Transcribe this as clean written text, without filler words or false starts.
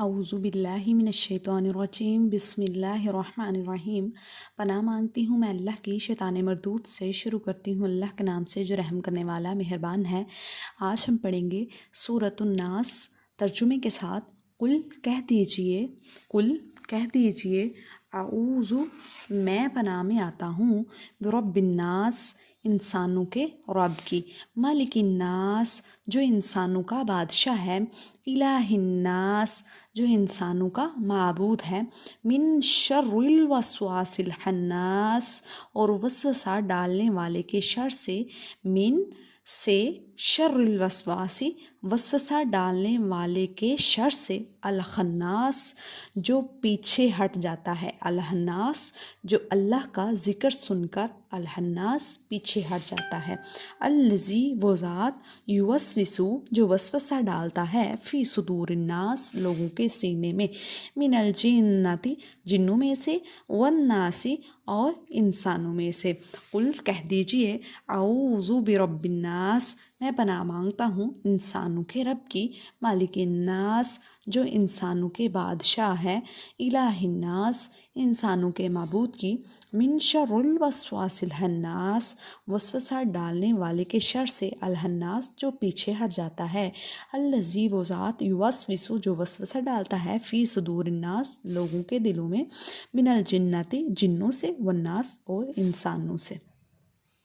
اعوذ باللہ من الشیطان الرجیم، بسم اللہ الرحمن الرحیم۔ پناہ مانگتی ہوں میں اللہ کی شیطان مردود سے۔ شروع کرتی ہوں اللہ کے نام سے جو رحم کرنے والا مہربان ہے۔ آج ہم پڑھیں گے سورۃ الناس ترجمے کے ساتھ۔ قل کہہ دیجئے اعوذ میں پناہ میں آتا ہوں برب الناس انسانوں کے رب کی، مالک الناس جو انسانوں کا بادشاہ ہے، الہ الناس جو انسانوں کا معبود ہے، من شر الوسواس الخناس اور وسوسہ ڈالنے والے کے شر سے، من سے شر الوسواسی وسوسہ ڈالنے والے کے شر سے، الخناس جو پیچھے ہٹ جاتا ہے، الخناس جو اللہ کا ذکر سن کر الخناس پیچھے ہٹ جاتا ہے، الذی وہ ذات یوسوسو جو وسوسہ ڈالتا ہے، فی صدور الناس لوگوں کے سینے میں، من الجنتی جنوں میں سے، والناسی اور انسانوں میں سے۔ قل کہہ دیجئے اعوذ برب الناس میں پناہ مانگتا ہوں انسانوں کے رب کی، مالک الناس جو انسانوں کے بادشاہ ہے، الہ الناس انسانوں کے معبود کی، من شر الوسواس الخناس وسوسہ ڈالنے والے کے شر سے، الخناس جو پیچھے ہٹ جاتا ہے، الذی وہ ذات یوسوسو جو وسوسہ ڈالتا ہے، فی صدور الناس لوگوں کے دلوں میں، من الجنتی جنوں سے، والناس اور انسانوں سے۔